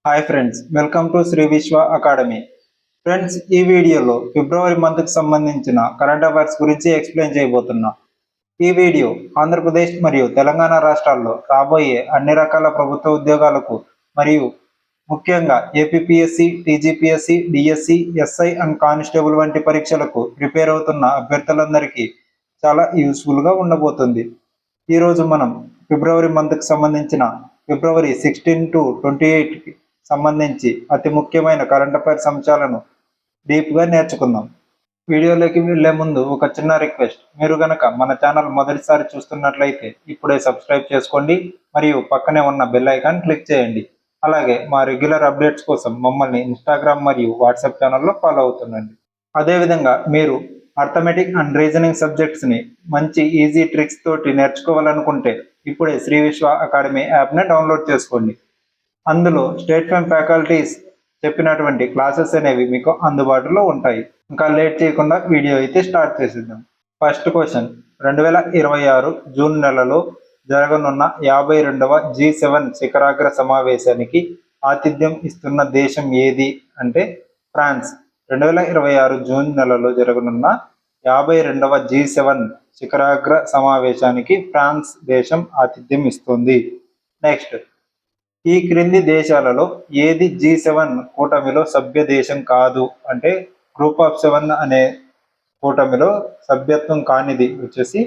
Hi friends, welcome to Shri Vishwa academy. Friends, ఈ వీడియోలో ఫిబ్రవరి మంత్కి సంబంధించిన కరెంట్ అఫైర్స్ గురించి ఎక్స్ప్లెయిన్ చేయబోతున్నా. ఈ వీడియో ఆంధ్రప్రదేశ్ మరియు తెలంగాణ రాష్ట్రాల్లో రాబోయే అన్ని రకాల ప్రభుత్వ ఉద్యోగాలకు మరియు ముఖ్యంగా APPSC, TGPSC, DSC, SI and constable వంటి పరీక్షలకు ప్రిపేర్ అవుతున్న అభ్యర్థులందరికీ చాలా యూస్ఫుల్గా ఉండబోతుంది. ఈరోజు మనం ఫిబ్రవరి మంత్కి సంబంధించిన ఫిబ్రవరి 16 to 28కి సంబంధించి అతి ముఖ్యమైన కరెంట్ అఫైర్స్ అంశాలను డీప్గా నేర్చుకుందాం. వీడియోలోకి వెళ్లే ముందు ఒక చిన్న రిక్వెస్ట్, మీరు గనక మన ఛానల్ మొదటిసారి చూస్తున్నట్లయితే ఇప్పుడే సబ్స్క్రైబ్ చేసుకోండి మరియు పక్కనే ఉన్న బెల్ ఐకాన్ క్లిక్ చేయండి. అలాగే మా రెగ్యులర్ అప్డేట్స్ కోసం మమ్మల్ని ఇన్స్టాగ్రామ్ మరియు వాట్సాప్ ఛానల్లో ఫాలో అవుతుండండి. అదేవిధంగా మీరు అర్థమెటిక్ అండ్ రీజనింగ్ సబ్జెక్ట్స్ని మంచి ఈజీ ట్రిక్స్ తోటి నేర్చుకోవాలనుకుంటే ఇప్పుడే శ్రీ విశ్వ అకాడమీ యాప్ని డౌన్లోడ్ చేసుకోండి. అందులో స్టేట్ ఫామ్ ఫ్యాకల్టీస్ చెప్పినటువంటి క్లాసెస్ అనేవి మీకు అందుబాటులో ఉంటాయి. ఇంకా లేట్ చేయకుండా వీడియో అయితే స్టార్ట్ చేసేద్దాం. ఫస్ట్ క్వశ్చన్, 2026 జూన్ నెలలో జరగనున్న 52వ G7 శిఖరాగ్ర సమావేశానికి ఆతిథ్యం ఇస్తున్న దేశం ఏది అంటే ఫ్రాన్స్. 2026 జూన్ నెలలో జరగనున్న 52వ G7 శిఖరాగ్ర సమావేశానికి ఫ్రాన్స్ దేశం ఆతిథ్యం ఇస్తుంది. నెక్స్ట్, ఈ క్రింది దేశాలలో ఏది G7 కూటమిలో సభ్య దేశం కాదు అంటే గ్రూప్ ఆఫ్ 7 అనే కూటమిలో సభ్యత్వం కానిది వచ్చేసి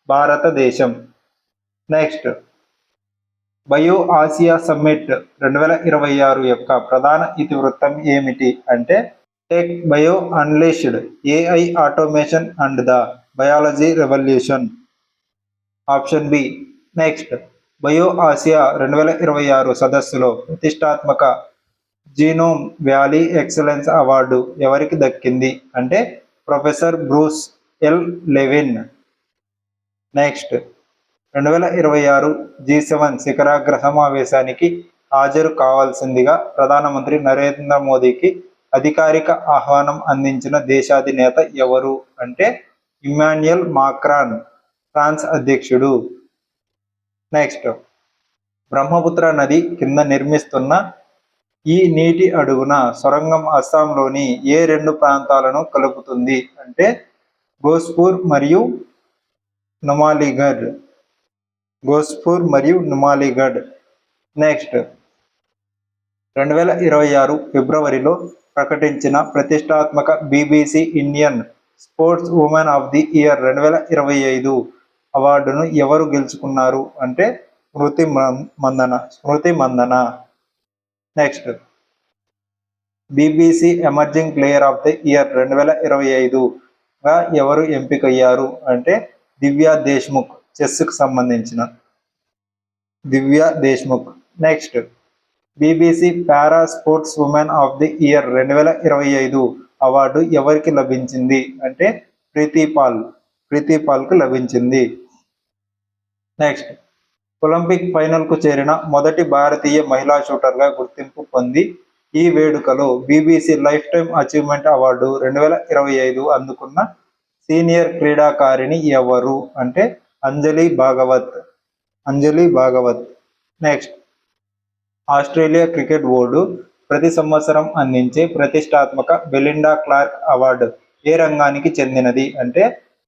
భారతదేశం. నెక్స్ట్, బయో ఆసియా సమ్మిట్ 2026 యొక్క ప్రధాన ఇతివృత్తం ఏమిటి అంటే tech bio unleashed, AI automation and the biology revolution. Option B. Next, bio Asia 2026 సదస్సులో ప్రతిష్టాత్మక జీనోమ్ వ్యాలీ ఎక్సలెన్స్ అవార్డు ఎవరికి దక్కింది అంటే professor Bruce L Levin. Next, 2026 G7 శిఖరాగ్ర సమావేశానికి హాజరు కావాల్సిందిగా ప్రధానమంత్రి నరేంద్ర మోదీకి అధికారిక ఆహ్వానం అందించిన దేశాధినేత ఎవరు అంటే ఇమ్మాన్యుయల్ మాక్రాన్, ఫ్రాన్స్ అధ్యక్షుడు. నెక్స్ట్, బ్రహ్మపుత్ర నది కింద నిర్మిస్తున్న ఈ నీటి అడుగున సొరంగం అస్సాంలోని ఏ రెండు ప్రాంతాలను కలుపుతుంది అంటే గోస్పూర్ మరియు నుమాలిగఢ్. గోస్పూర్ మరియు నుమాలిగఢ్. నెక్స్ట్, 2026 ఫిబ్రవరిలో ప్రకటించిన ప్రతిష్టాత్మక BBC Indian sports woman of the year 2025 అవార్డును ఎవరు గెలుచుకున్నారు అంటే Smriti Mandhana. Next, BBC emerging player of the year 2025గా ఎవరు ఎంపికయ్యారు అంటే దివ్యా దేశ్ముఖ్, చెస్కు సంబంధించిన Divya Deshmukh. Next, BBC para sports woman of the year 2025 award ఎవరికి లభించింది అంటే ప్రీతి పాల్కు లభించింది. నెక్స్ట్, ఒలింపిక్ ఫైనల్కు చేరిన మొదటి భారతీయ మహిళా షూటర్గా గుర్తింపు పొంది ఈ వేడుకలో BBC lifetime achievement award 2025 అందుకున్న సీనియర్ క్రీడాకారిణి ఎవరు అంటే Anjali Bhagwat. Next, Australia cricket board ప్రతి సంవత్సరం అందించే ప్రతిష్టాత్మక బెలిండా క్లార్క్ అవార్డు ఏ రంగానికి చెందినది అంటే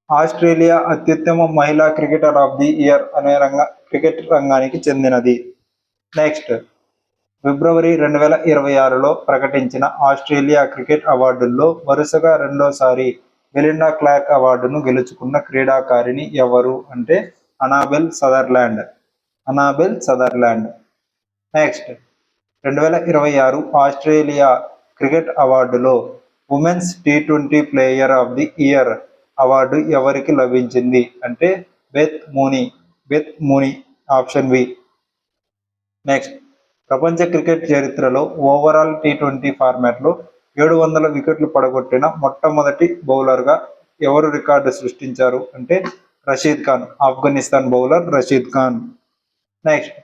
ఆస్ట్రేలియా అత్యుత్తమ మహిళా క్రికెటర్ ఆఫ్ ది ఇయర్ అనే క్రికెట్ రంగానికి చెందినది. నెక్స్ట్, ఫిబ్రవరి 2026లో ప్రకటించిన ఆస్ట్రేలియా క్రికెట్ అవార్డుల్లో వరుసగా రెండోసారి బెలిండా క్లార్క్ అవార్డును గెలుచుకున్న క్రీడాకారిణి ఎవరు అంటే Annabel Sutherland. Next, 2026 Australia cricket అవార్డులో women's T20 player of the year award ఎవరికి లభించింది అంటే Beth Mooney. Option B. Next, ప్రపంచ క్రికెట్ చరిత్రలో ఓవరాల్ T20 ఫార్మాట్లో 700 వికెట్లు పడగొట్టిన మొట్టమొదటి బౌలర్గా ఎవరు రికార్డు సృష్టించారు అంటే రషీద్ ఖాన్, ఆఫ్ఘనిస్తాన్ బౌలర్ రషీద్ ఖాన్. నెక్స్ట్,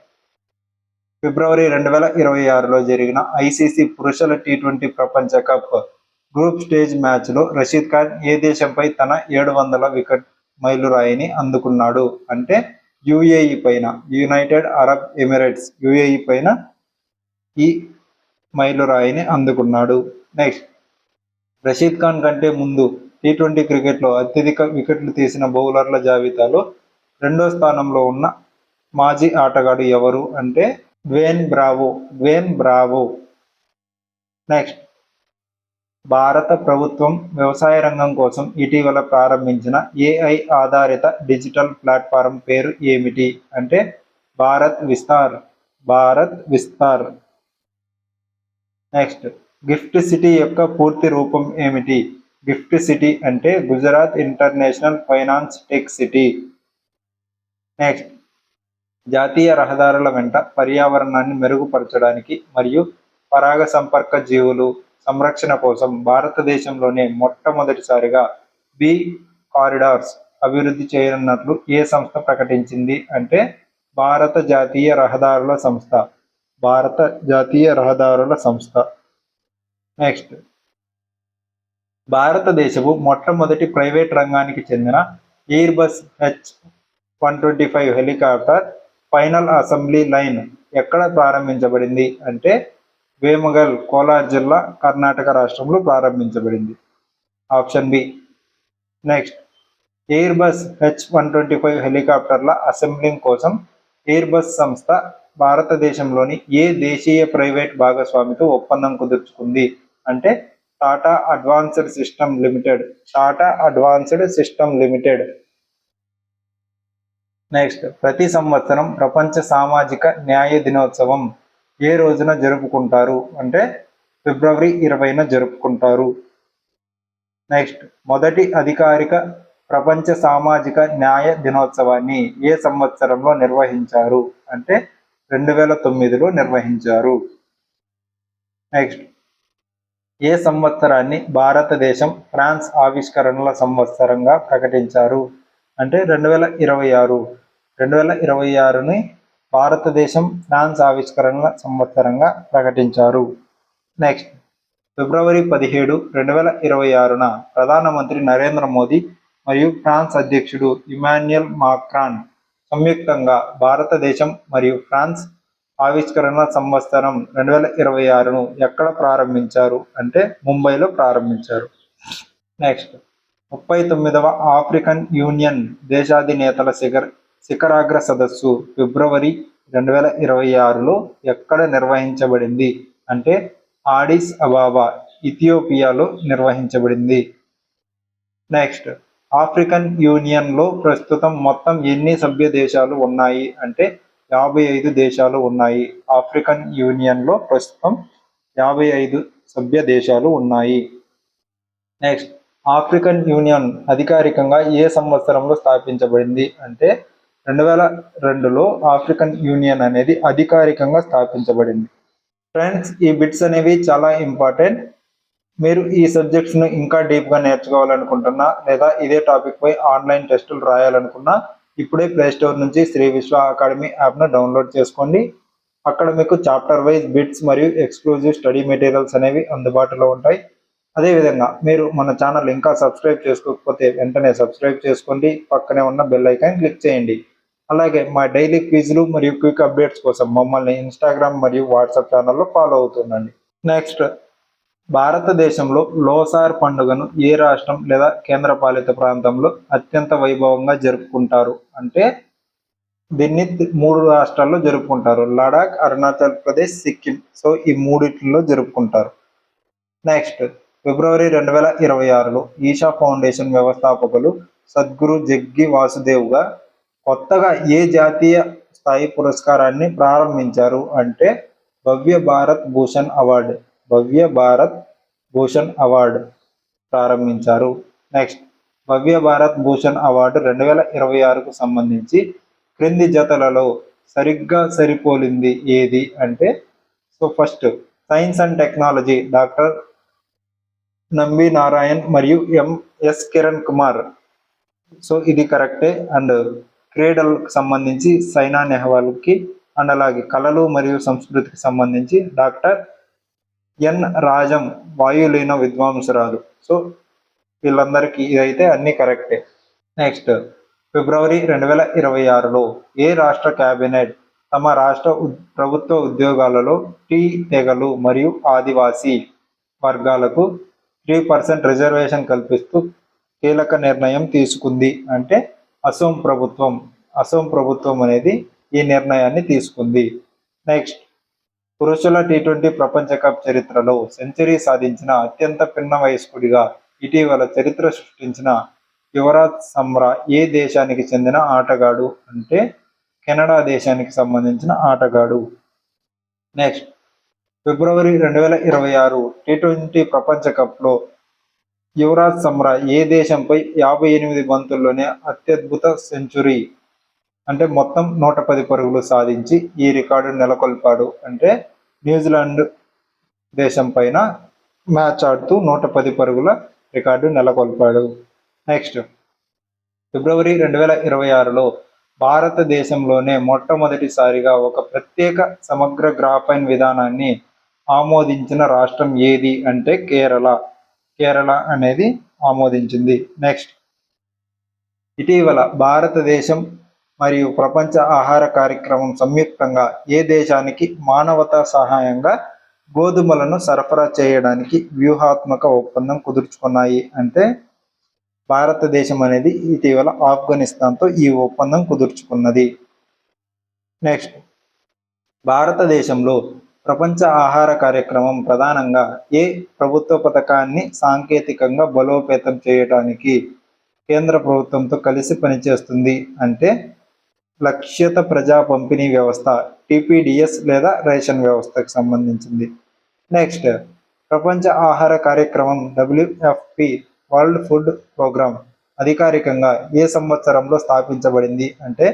ఫిబ్రవరి 2026లో జరిగిన ఐసీసీ పురుషుల T20 ప్రపంచ కప్ గ్రూప్ స్టేజ్ మ్యాచ్లో రషీద్ ఖాన్ ఏ దేశంపై తన 700 వికెట్ మైలురాయిని అందుకున్నాడు అంటే యుఏఈ పైన, యునైటెడ్ అరబ్ ఎమిరేట్స్, యుఏఈ పైన ఈ మైలురాయిని అందుకున్నాడు. నెక్స్ట్, రషీద్ ఖాన్ కంటే ముందు టీ20 క్రికెట్లో అత్యధిక వికెట్లు తీసిన బౌలర్ల జాబితాలో రెండో స్థానంలో ఉన్న మాజీ ఆటగాడు ఎవరు అంటే డ్వేన్ బ్రావో. నెక్స్ట్, భారత ప్రభుత్వం వ్యవసాయ రంగం కోసం ఇటీవల ప్రారంభించిన ఏఐ ఆధారిత డిజిటల్ ప్లాట్ఫారం పేరు ఏమిటి అంటే Bharat Vistar. Next, gift city యొక్క పూర్తి రూపం ఏమిటి? గిఫ్ట్ సిటీ అంటే Gujarat international finance tech city. Next, జాతీయ రహదారుల వెంట పర్యావరణాన్ని మెరుగుపరచడానికి మరియు పరాగ సంపర్క జీవులు సంరక్షణ కోసం భారతదేశంలోనే మొట్టమొదటిసారిగా బీ కారిడార్స్ అభివృద్ధి చేయనున్నట్లు ఏ సంస్థ ప్రకటించింది అంటే భారత జాతీయ రహదారుల సంస్థ. నెక్స్ట్, భారతదేశపు మొట్టమొదటి ప్రైవేట్ రంగానికి చెందిన Airbus H-125 helicopter final assembly line ఎక్కడ ప్రారంభించబడింది అంటే వేమగల్, కోలార్ జిల్లా, కర్ణాటక రాష్ట్రంలో ప్రారంభించబడింది. Option B. Next, Airbus H-125 హెలికాప్టర్ల అసెంబ్లింగ్ కోసం ఎయిర్బస్ సంస్థ భారతదేశంలోని ఏ దేశీయ ప్రైవేట్ భాగస్వామితో ఒప్పందం కుదుర్చుకుంది అంటే Tata advanced system limited. Next, ప్రతి సంవత్సరం ప్రపంచ సామాజిక న్యాయ దినోత్సవం ఏ రోజున జరుపుకుంటారు అంటే ఫిబ్రవరి 20న జరుపుకుంటారు. నెక్స్ట్, మొదటి అధికారిక ప్రపంచ సామాజిక న్యాయ దినోత్సవాన్ని ఏ సంవత్సరంలో నిర్వహించారు అంటే 2009లో నిర్వహించారు. నెక్స్ట్, ఏ సంవత్సరాన్ని భారతదేశం ఫ్రాన్స్ ఆవిష్కరణల సంవత్సరంగా ప్రకటించారు అంటే 2026. 2026ని భారతదేశం ఫ్రాన్స్ ఆవిష్కరణల సంవత్సరంగా ప్రకటించారు. నెక్స్ట్, ఫిబ్రవరి 17, 2026న ప్రధానమంత్రి నరేంద్ర మోదీ మరియు ఫ్రాన్స్ అధ్యక్షుడు ఇమాన్యుయల్ మాక్రాన్ సంయుక్తంగా భారతదేశం మరియు ఫ్రాన్స్ ఆవిష్కరణల సంవత్సరం 2026ను ఎక్కడ ప్రారంభించారు అంటే ముంబైలో ప్రారంభించారు. నెక్స్ట్, 39వ ఆఫ్రికన్ యూనియన్ దేశాధినేతల శిఖరాగ్ర సదస్సు ఫిబ్రవరి 2026లో ఎక్కడ నిర్వహించబడింది అంటే ఆడిస్ అబాబా, ఇథియోపియాలో నిర్వహించబడింది. నెక్స్ట్, ఆఫ్రికన్ యూనియన్లో ప్రస్తుతం మొత్తం ఎన్ని సభ్య దేశాలు ఉన్నాయి అంటే 55 దేశాలు ఉన్నాయి. ఆఫ్రికన్ యూనియన్లో ప్రస్తుతం 55 సభ్య దేశాలు ఉన్నాయి. నెక్స్ట్, ఆఫ్రికన్ యూనియన్ అధికారికంగా ఏ సంవత్సరంలో స్థాపించబడింది అంటే 2002లో ఆఫ్రికన్ యూనియన్ అనేది అధికారికంగా స్థాపించబడింది. ఫ్రెండ్స్, ఈ బిట్స్ అనేవి చాలా ఇంపార్టెంట్. మీరు ఈ సబ్జెక్ట్స్ను ఇంకా డీప్గా నేర్చుకోవాలనుకుంటున్నా లేదా ఇదే టాపిక్ పై ఆన్లైన్ టెస్టులు రాయాలనుకున్నా ఇప్పుడే ప్లేస్టోర్ నుంచి శ్రీ విశ్వ అకాడమీ యాప్ను డౌన్లోడ్ చేసుకోండి. అక్కడ మీకు చాప్టర్ వైజ్ బిట్స్ మరియు ఎక్స్క్లూజివ్ స్టడీ మెటీరియల్స్ అనేవి అందుబాటులో ఉంటాయి. అదేవిధంగా మీరు మన ఛానల్ ఇంకా సబ్స్క్రైబ్ చేసుకోకపోతే వెంటనే సబ్స్క్రైబ్ చేసుకోండి, పక్కనే ఉన్న బెల్ ఐకాన్ క్లిక్ చేయండి. అలాగే మా డైలీ క్విజ్లు మరియు క్విక్ అప్డేట్స్ కోసం మమ్మల్ని ఇన్స్టాగ్రామ్ మరియు వాట్సాప్ ఛానల్లో ఫాలో అవుతుండండి. నెక్స్ట్, భారతదేశంలో లోసార్ పండుగను ఏ రాష్ట్రం లేదా కేంద్రపాలిత ప్రాంతంలో అత్యంత వైభవంగా జరుపుకుంటారు అంటే దీన్ని 3 రాష్ట్రాల్లో జరుపుకుంటారు: లడాక్, అరుణాచల్ ప్రదేశ్, సిక్కిం. సో ఈ మూడిట్లో జరుపుకుంటారు. నెక్స్ట్, ఫిబ్రవరి 2026లో ఈషా ఫౌండేషన్ వ్యవస్థాపకులు సద్గురు జగ్గి వాసుదేవ్గా కొత్తగా ఏ జాతీయ స్థాయి పురస్కారాన్ని ప్రారంభించారు అంటే భవ్య భారత్ భూషణ్ అవార్డు ప్రారంభించారు. నెక్స్ట్, భవ్య భారత్ భూషణ్ అవార్డు 2026కు సంబంధించి క్రింది జతలలో సరిగ్గా సరిపోలింది ఏది అంటే first science and technology doctor Nambi Narayan మరియు ఎంఎస్ కిరణ్ కుమార్. సో ఇది కరెక్టే. అండ్ క్రీడలకు సంబంధించి సైనా నెహ్వాల్కి, అండ్ అలాగే కళలు మరియు సంస్కృతికి సంబంధించి డాక్టర్ ఎన్ రాజం వాయులీన విద్వాంసురాలు. సో వీళ్ళందరికీ ఇదైతే అన్ని కరెక్టే. నెక్స్ట్, ఫిబ్రవరి 2026లో ఏ రాష్ట్ర కేబినెట్ తమ రాష్ట్ర ప్రభుత్వ ఉద్యోగాలలో టీ తెగలు మరియు ఆదివాసీ వర్గాలకు 3% రిజర్వేషన్ కల్పిస్తూ కీలక నిర్ణయం తీసుకుంది. అంటే అసోం ప్రభుత్వం అనేది ఈ నిర్ణయాన్ని తీసుకుంది. నెక్స్ట్, పురుషుల T20 ప్రపంచ కప్ చరిత్రలో సెంచరీ సాధించిన అత్యంత పిన్న వయస్కుడిగా ఇటీవల చరిత్ర సృష్టించిన యువరాజ్ సమ్రా ఏ దేశానికి చెందిన ఆటగాడు అంటే కెనడా దేశానికి సంబంధించిన ఆటగాడు. నెక్స్ట్, ఫిబ్రవరి 2026 T20 ప్రపంచ కప్లో యువరాజ్ సమ్రా ఏ దేశంపై 58 బంతుల్లోనే అత్యద్భుత సెంచురీ అంటే మొత్తం 110 పరుగులు సాధించి ఈ రికార్డు నెలకొల్పాడు. అంటే న్యూజిలాండ్ దేశం పైన మ్యాచ్ ఆడుతూ 110 పరుగుల రికార్డు నెలకొల్పాడు. నెక్స్ట్, ఫిబ్రవరి 2026లో భారతదేశంలోనే మొట్టమొదటిసారిగా ఒక ప్రత్యేక సమగ్ర గ్రాఫైన్ విధానాన్ని ఆమోదించిన రాష్ట్రం ఏది అంటే కేరళ అనేది ఆమోదించింది. నెక్స్ట్, ఇటీవల భారతదేశం మరియు ప్రపంచ ఆహార కార్యక్రమం సంయుక్తంగా ఏ దేశానికి మానవతా సహాయంగా గోధుమలను సరఫరా చేయడానికి వ్యూహాత్మక ఒప్పందం కుదుర్చుకున్నాయి అంటే భారతదేశం అనేది ఇటీవల ఆఫ్ఘనిస్తాన్తో ఈ ఒప్పందం కుదుర్చుకున్నది. నెక్స్ట్, భారతదేశంలో ప్రపంచ ఆహార కార్యక్రమం ప్రధానంగా ఏ ప్రభుత్వ పథకాన్ని సాంకేతికంగా బలోపేతం చేయడానికి కేంద్ర ప్రభుత్వంతో కలిసి పనిచేస్తుంది అంటే లక్ష్యత ప్రజా పంపిణీ వ్యవస్థ TPDS లేదా రేషన్ వ్యవస్థకు సంబంధించింది. నెక్స్ట్, ప్రపంచ ఆహార కార్యక్రమం WFP వరల్డ్ ఫుడ్ ప్రోగ్రామ్ అధికారికంగా ఏ సంవత్సరంలో స్థాపించబడింది అంటే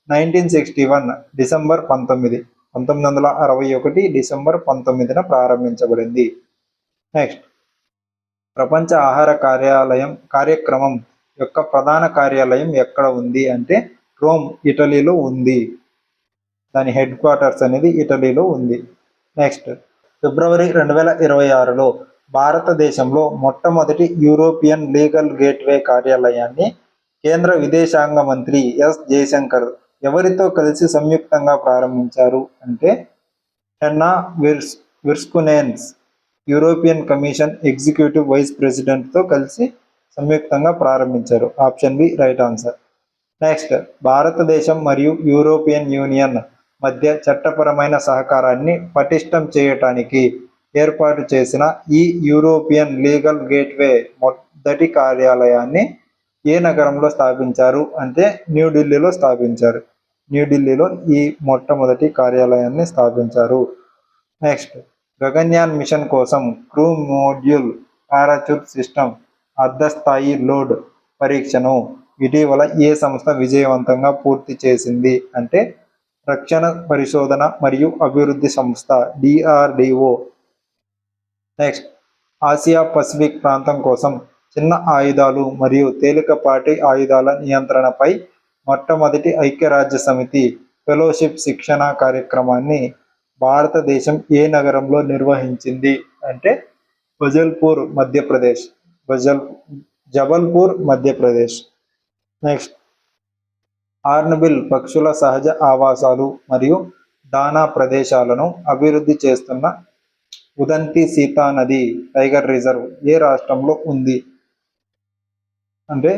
1961 డిసెంబర్ 1961 డిసెంబర్ 19న ప్రారంభించబడింది. నెక్స్ట్, ప్రపంచ ఆహార కార్యక్రమం యొక్క ప్రధాన కార్యాలయం ఎక్కడ ఉంది అంటే రోమ్ ఇటలీలో ఉంది. దాని హెడ్ క్వార్టర్స్ అనేది ఇటలీలో ఉంది. నెక్స్ట్, ఫిబ్రవరి 2026లో భారతదేశంలో మొట్టమొదటి యూరోపియన్ లీగల్ గేట్వే కార్యాలయాన్ని కేంద్ర విదేశాంగ మంత్రి ఎస్ జయశంకర్ ఎవరితో కలిసి సంయుక్తంగా ప్రారంభించారు అంటే Henna Virkkunen's European Commission executive vice ప్రెసిడెంట్తో కలిసి సంయుక్తంగా ప్రారంభించారు. Option B right answer. Next, భారతదేశం మరియు యూరోపియన్ యూనియన్ మధ్య చట్టపరమైన సహకారాన్ని పటిష్టం చేయటానికి ఏర్పాటు చేసిన ఈ యూరోపియన్ లీగల్ గేట్వే మొదటి కార్యాలయాన్ని ఏ నగరంలో స్థాపించారు అంటే న్యూఢిల్లీలో స్థాపించారు. న్యూఢిల్లీలో ఈ మొట్టమొదటి కార్యాలయాన్ని స్థాపించారు. నెక్స్ట్, గగన్యాన్ మిషన్ కోసం క్రూ మోడ్యూల్ పారాచూట్ సిస్టమ్ అర్ధస్థాయి లోడ్ పరీక్షను ఇటీవల ఏ సంస్థ విజయవంతంగా పూర్తి చేసింది అంటే రక్షణ పరిశోధన మరియు అభివృద్ధి సంస్థ DRDO. నెక్స్ట్, ఆసియా పసిఫిక్ ప్రాంతం కోసం చిన్న ఆయుధాలు మరియు తేలికపాటి ఆయుధాల నియంత్రణపై మొట్టమొదటి ఐక్యరాజ్య సమితి ఫెలోషిప్ శిక్షణ కార్యక్రమాన్ని భారతదేశం ఏ నగరంలో నిర్వహించింది అంటే జబల్పూర్ మధ్యప్రదేశ్. నెక్స్ట్, హార్న్బిల్ పక్షుల సహజ ఆవాసాలు మరియు దానా ప్రదేశాలను అభివృద్ధి చేస్తున్న ఉదంతి సీతా నది టైగర్ రిజర్వ్ ఏ రాష్ట్రంలో ఉంది అంటే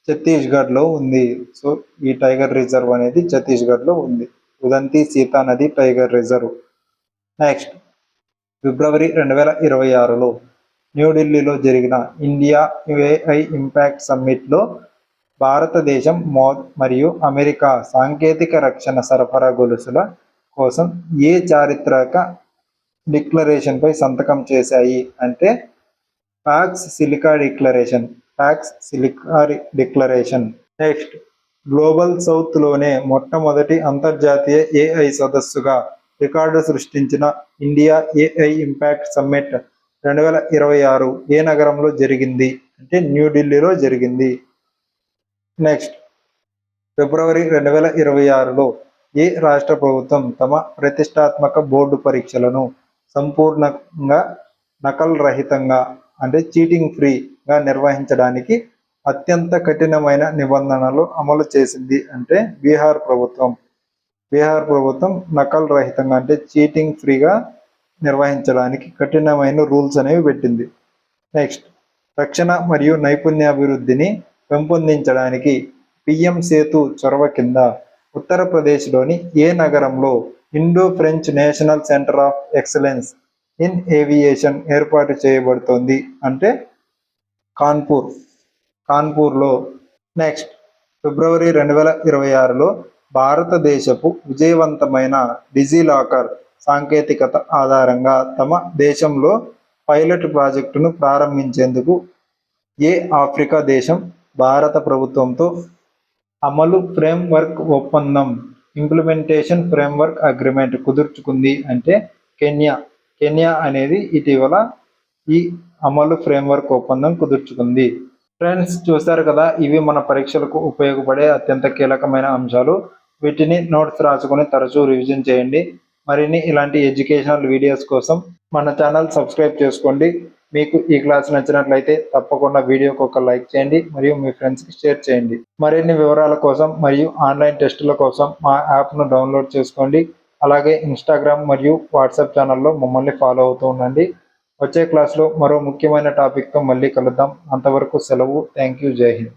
ఛత్తీస్గఢ్లో ఉంది. సో ఈ టైగర్ రిజర్వ్ అనేది ఛత్తీస్గఢ్లో ఉంది, ఉదంతి సీతా నది టైగర్ రిజర్వ్. నెక్స్ట్, ఫిబ్రవరి 2026లో న్యూఢిల్లీలో జరిగిన ఇండియా AI ఇంపాక్ట్ సమ్మిట్లో భారతదేశం మరియు అమెరికా సాంకేతిక రక్షణ సరఫరా గొలుసుల కోసం ఏ చారిత్రక డిక్లరేషన్పై సంతకం చేశాయి అంటే Pax Silica declaration. Next, global సౌత్లోనే మొట్టమొదటి అంతర్జాతీయ AI సదస్సుగా రికార్డు సృష్టించిన ఇండియా AI ఇంపాక్ట్ సమ్మిట్ 2026 ఏ నగరంలో జరిగింది అంటే న్యూఢిల్లీలో జరిగింది. నెక్స్ట్, ఫిబ్రవరి 2026లో ఏ రాష్ట్ర ప్రభుత్వం తమ ప్రతిష్టాత్మక బోర్డు పరీక్షలను సంపూర్ణంగా నకల్ రహితంగా అంటే చీటింగ్ ఫ్రీగా నిర్వహించడానికి అత్యంత కఠినమైన నిబంధనలు అమలు చేసింది అంటే బీహార్ ప్రభుత్వం. బీహార్ ప్రభుత్వం నకల్ రహితంగా అంటే చీటింగ్ ఫ్రీగా నిర్వహించడానికి కఠినమైన రూల్స్ అనేవి పెట్టింది. నెక్స్ట్, రక్షణ మరియు నైపుణ్యాభివృద్ధిని పెంపొందించడానికి పిఎం సేతు చొరవ కింద ఉత్తరప్రదేశ్లోని ఏ నగరంలో Indo French national centre of excellence in aviation ఏర్పాటు చేయబడుతోంది అంటే కాన్పూర్లో. నెక్స్ట్, ఫిబ్రవరి 2026లో భారతదేశపు విజయవంతమైన డిజిలాకర్ సాంకేతికత ఆధారంగా తమ దేశంలో పైలట్ ప్రాజెక్టును ప్రారంభించేందుకు ఏ ఆఫ్రికా దేశం భారత ప్రభుత్వంతో అమలు ఫ్రేమ్వర్క్ ఒప్పందం ఇంప్లిమెంటేషన్ ఫ్రేమ్వర్క్ అగ్రిమెంట్ కుదుర్చుకుంది అంటే కెన్యా అనేది ఇటీవల ఈ అమలు ఫ్రేమ్వర్క్ ఒప్పందం కుదుర్చుకుంది. ఫ్రెండ్స్, చూస్తారు కదా, ఇవి మన పరీక్షలకు ఉపయోగపడే అత్యంత కీలకమైన అంశాలు. వీటిని నోట్స్ రాసుకొని తరచూ రివిజన్ చేయండి. మరిన్ని ఇలాంటి ఎడ్యుకేషనల్ వీడియోస్ కోసం మన ఛానల్ సబ్స్క్రైబ్ చేసుకోండి. మీకు ఈ క్లాస్ నచ్చినట్లయితే తప్పకుండా వీడియోకి ఒక లైక్ చేయండి మరియు మీ ఫ్రెండ్స్కి షేర్ చేయండి. మరిన్ని వివరాల కోసం మరియు ఆన్లైన్ టెస్టుల కోసం మా యాప్ను డౌన్లోడ్ చేసుకోండి. అలాగే ఇన్స్టాగ్రామ్ మరియు వాట్సాప్ ఛానల్లో మమ్మల్ని ఫాలో అవుతూ ఉండండి. వచ్చే క్లాస్లో మరో ముఖ్యమైన టాపిక్తో మళ్ళీ కలుద్దాం. అంతవరకు సెలవు. Thank you. జై హింద్.